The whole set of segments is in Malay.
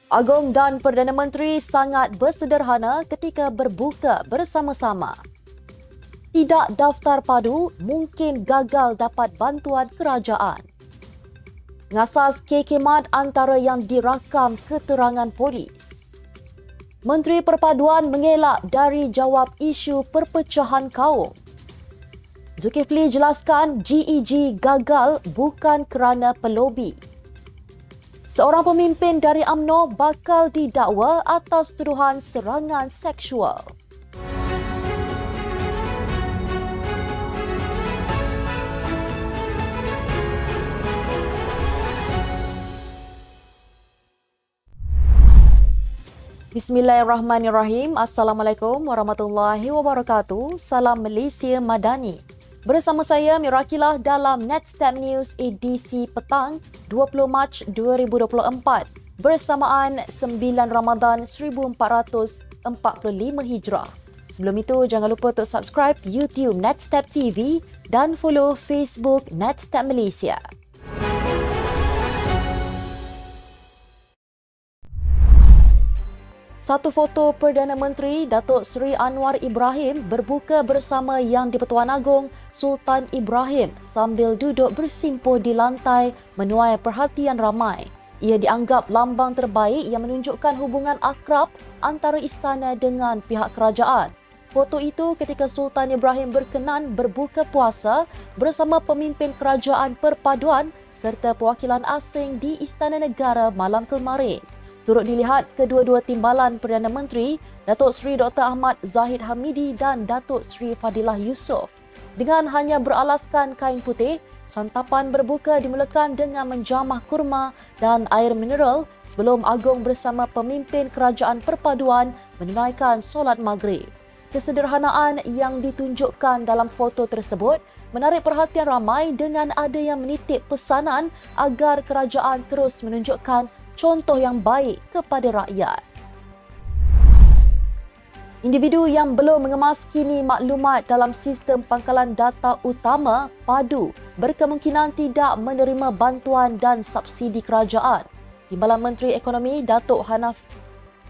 Agong dan Perdana Menteri sangat bersederhana ketika berbuka bersama-sama. Tidak daftar padu mungkin gagal dapat bantuan kerajaan. Ngasas KK Mart antara yang dirakam keterangan polis. Menteri Perpaduan mengelak dari jawab isu perpecahan kaum. Zulkifli jelaskan GEG gagal bukan kerana pelobi. Seorang pemimpin dari UMNO bakal didakwa atas tuduhan serangan seksual. Bismillahirrahmanirrahim. Assalamualaikum warahmatullahi wabarakatuh. Salam Malaysia Madani. Bersama saya Mirakilah dalam Netstep News edisi petang 20 Mac 2024 bersamaan 9 Ramadan 1445 Hijrah. Sebelum itu jangan lupa untuk subscribe YouTube Netstep TV dan follow Facebook Netstep Malaysia. Satu foto Perdana Menteri Datuk Seri Anwar Ibrahim berbuka bersama Yang di-Pertuan Agong Sultan Ibrahim sambil duduk bersimpuh di lantai menuai perhatian ramai. Ia dianggap lambang terbaik yang menunjukkan hubungan akrab antara istana dengan pihak kerajaan. Foto itu ketika Sultan Ibrahim berkenan berbuka puasa bersama pemimpin kerajaan perpaduan serta perwakilan asing di Istana Negara malam kemarin. Turut dilihat kedua-dua timbalan Perdana Menteri, Datuk Seri Dr. Ahmad Zahid Hamidi dan Datuk Seri Fadilah Yusof. Dengan hanya beralaskan kain putih, santapan berbuka dimulakan dengan menjamah kurma dan air mineral sebelum Agong bersama pemimpin kerajaan perpaduan menunaikan solat maghrib. Kesederhanaan yang ditunjukkan dalam foto tersebut menarik perhatian ramai dengan ada yang menitip pesanan agar kerajaan terus menunjukkan contoh yang baik kepada rakyat. Individu yang belum mengemaskini maklumat dalam sistem pangkalan data utama PADU berkemungkinan tidak menerima bantuan dan subsidi kerajaan. Timbalan Menteri Ekonomi Datuk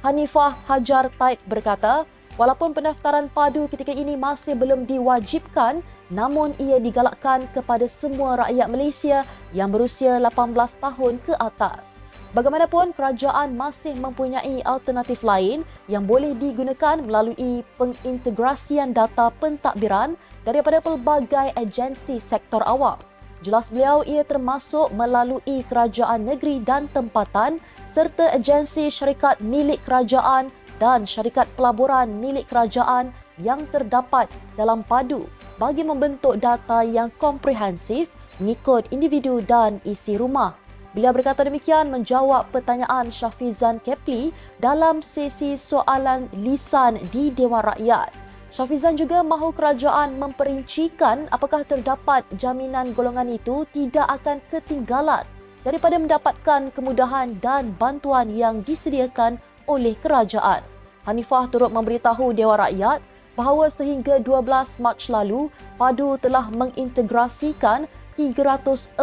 Hanifah Hajar Taib berkata, walaupun pendaftaran PADU ketika ini masih belum diwajibkan, namun ia digalakkan kepada semua rakyat Malaysia yang berusia 18 tahun ke atas. Bagaimanapun, kerajaan masih mempunyai alternatif lain yang boleh digunakan melalui pengintegrasian data pentadbiran daripada pelbagai agensi sektor awam. Jelas beliau, ia termasuk melalui kerajaan negeri dan tempatan serta agensi syarikat milik kerajaan dan syarikat pelaburan milik kerajaan yang terdapat dalam PADU bagi membentuk data yang komprehensif mengikut individu dan isi rumah. Beliau berkata demikian menjawab pertanyaan Syafizan Kepli dalam sesi soalan lisan di Dewan Rakyat. Syafizan juga mahu kerajaan memperincikan apakah terdapat jaminan golongan itu tidak akan ketinggalan daripada mendapatkan kemudahan dan bantuan yang disediakan oleh kerajaan. Hanifah turut memberitahu Dewan Rakyat bahawa sehingga 12 Mac lalu, PADU telah mengintegrasikan 314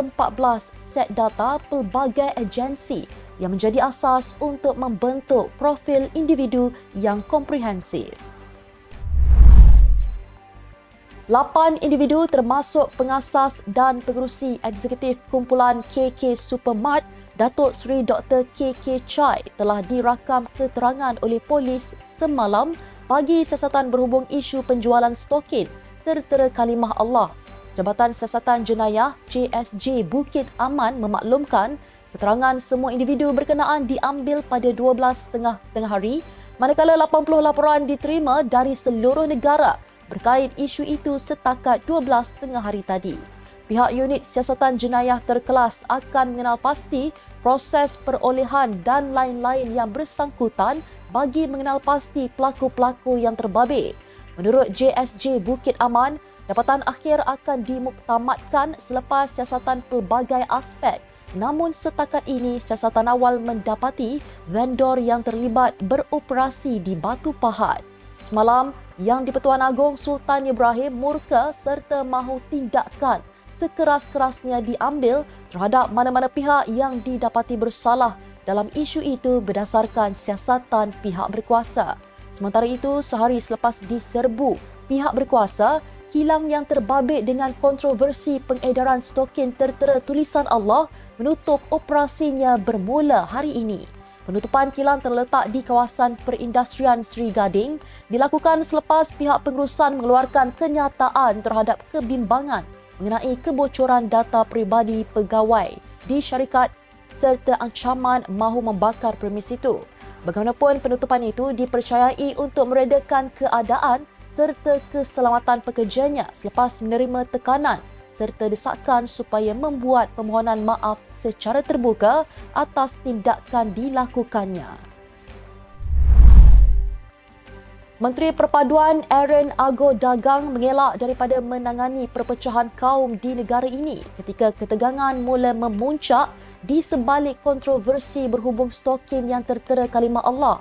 set data pelbagai agensi yang menjadi asas untuk membentuk profil individu yang komprehensif. 8 individu termasuk pengasas dan pengerusi eksekutif kumpulan KK Supermart Datuk Seri Dr. KK Chai telah dirakam keterangan oleh polis semalam bagi siasatan berhubung isu penjualan stokin tertera kalimah Allah. Jabatan Siasatan Jenayah JSJ Bukit Aman memaklumkan keterangan semua individu berkenaan diambil pada 12.30 tengah hari, manakala 80 laporan diterima dari seluruh negara berkait isu itu setakat 12 tengah hari tadi. Pihak unit siasatan jenayah terkelas akan mengenal pasti proses perolehan dan lain-lain yang bersangkutan bagi mengenal pasti pelaku-pelaku yang terbabit. Menurut JSJ Bukit Aman, dapatan akhir akan dimuktamadkan selepas siasatan pelbagai aspek. Namun setakat ini, siasatan awal mendapati vendor yang terlibat beroperasi di Batu Pahat. Semalam, Yang di-Pertuan Agong Sultan Ibrahim murka serta mahu tindakan sekeras-kerasnya diambil terhadap mana-mana pihak yang didapati bersalah dalam isu itu berdasarkan siasatan pihak berkuasa. Sementara itu, sehari selepas diserbu pihak berkuasa, kilang yang terbabit dengan kontroversi pengedaran stokin tertera tulisan Allah menutup operasinya bermula hari ini. Penutupan kilang terletak di kawasan perindustrian Sri Gading dilakukan selepas pihak pengurusan mengeluarkan kenyataan terhadap kebimbangan mengenai kebocoran data peribadi pegawai di syarikat serta ancaman mahu membakar premis itu. Bagaimanapun, penutupan itu dipercayai untuk meredakan keadaan serta keselamatan pekerjanya selepas menerima tekanan serta desakan supaya membuat permohonan maaf secara terbuka atas tindakan dilakukannya. Menteri Perpaduan Aaron Ago Dagang mengelak daripada menangani perpecahan kaum di negara ini ketika ketegangan mula memuncak di sebalik kontroversi berhubung stokin yang tertera kalimah Allah.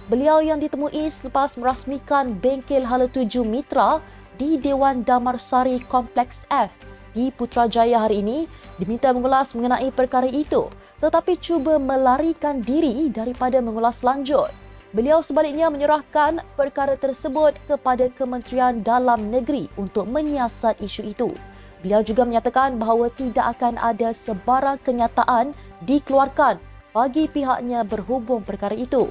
Beliau yang ditemui selepas merasmikan bengkel Hala Tuju Mitra di Dewan Damarsari Kompleks F di Putrajaya hari ini diminta mengulas mengenai perkara itu, tetapi cuba melarikan diri daripada mengulas lanjut. Beliau sebaliknya menyerahkan perkara tersebut kepada Kementerian Dalam Negeri untuk menyiasat isu itu. Beliau juga menyatakan bahawa tidak akan ada sebarang kenyataan dikeluarkan bagi pihaknya berhubung perkara itu.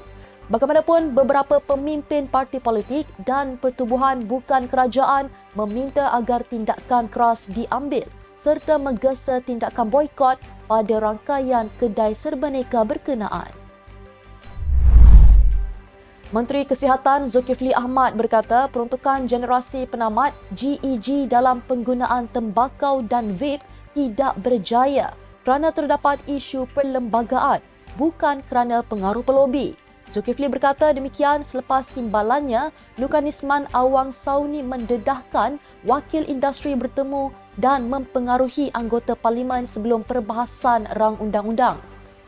Bagaimanapun, beberapa pemimpin parti politik dan pertubuhan bukan kerajaan meminta agar tindakan keras diambil serta menggesa tindakan boikot pada rangkaian kedai serbaneka berkenaan. Menteri Kesihatan Zulkifli Ahmad berkata peruntukan generasi penamat GEG dalam penggunaan tembakau dan vape tidak berjaya kerana terdapat isu perlembagaan, bukan kerana pengaruh pelobi. Zulkifli berkata demikian selepas timbalannya, Lukanisman Awang Sauni mendedahkan wakil industri bertemu dan mempengaruhi anggota parlimen sebelum perbahasan rang undang-undang.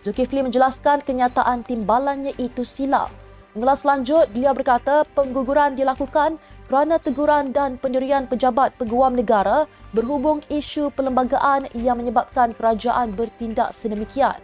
Zulkifli menjelaskan kenyataan timbalannya itu silap. Mengulas lanjut, beliau berkata pengguguran dilakukan kerana teguran dan pendirian pejabat peguam negara berhubung isu perlembagaan yang menyebabkan kerajaan bertindak sedemikian.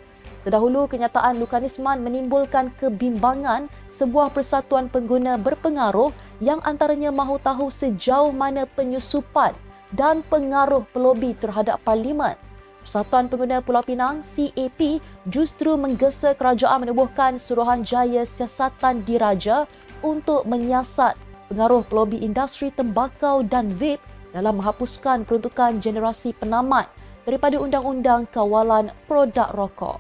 Terdahulu, kenyataan Lukanisman menimbulkan kebimbangan sebuah persatuan pengguna berpengaruh yang antaranya mahu tahu sejauh mana penyusupan dan pengaruh pelobi terhadap parlimen. Persatuan Pengguna Pulau Pinang CAP justru menggesa kerajaan menubuhkan Suruhanjaya Siasatan Diraja untuk menyiasat pengaruh pelobi industri tembakau dan vape dalam menghapuskan peruntukan generasi penamat daripada Undang-Undang Kawalan Produk Rokok.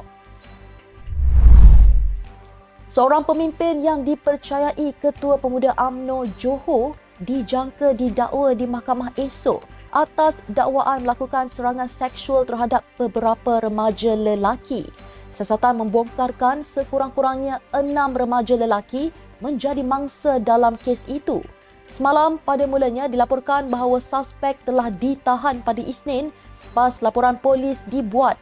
Seorang pemimpin yang dipercayai Ketua Pemuda UMNO Johor dijangka didakwa di mahkamah esok atas dakwaan melakukan serangan seksual terhadap beberapa remaja lelaki. Siasatan membongkarkan sekurang-kurangnya 6 remaja lelaki menjadi mangsa dalam kes itu. Semalam pada mulanya dilaporkan bahawa suspek telah ditahan pada Isnin selepas laporan polis dibuat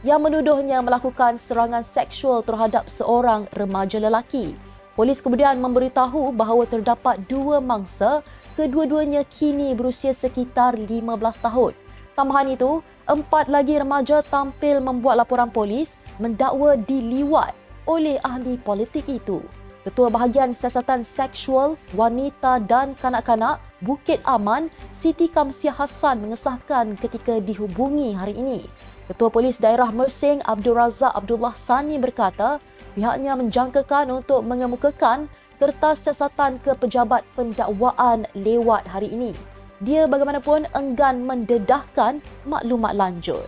yang menuduhnya melakukan serangan seksual terhadap seorang remaja lelaki. Polis kemudian memberitahu bahawa terdapat 2 mangsa, kedua-duanya kini berusia sekitar 15 tahun. Tambahan itu, 4 lagi remaja tampil membuat laporan polis mendakwa diliwat oleh ahli politik itu. Ketua Bahagian Siasatan Seksual, Wanita dan Kanak-kanak Bukit Aman, Siti Kamsiah Hassan mengesahkan ketika dihubungi hari ini. Ketua Polis Daerah Mersing, Abdul Razak Abdullah Sani berkata, pihaknya menjangkakan untuk mengemukakan kertas siasatan ke pejabat pendakwaan lewat hari ini. Dia bagaimanapun enggan mendedahkan maklumat lanjut.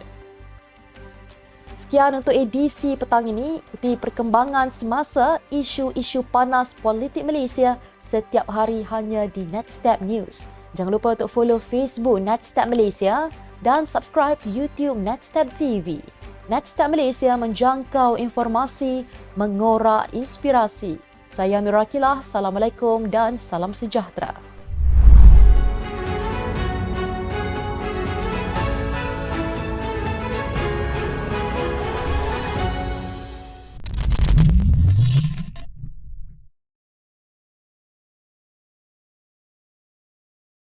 Sekian untuk edisi petang ini. Ikuti perkembangan semasa isu-isu panas politik Malaysia setiap hari hanya di Netstep News. Jangan lupa untuk follow Facebook Netstep Malaysia dan subscribe YouTube Netstep TV. Netstep Malaysia menjangkau informasi, mengorak inspirasi. Saya Mira Akilah, Assalamualaikum dan salam sejahtera.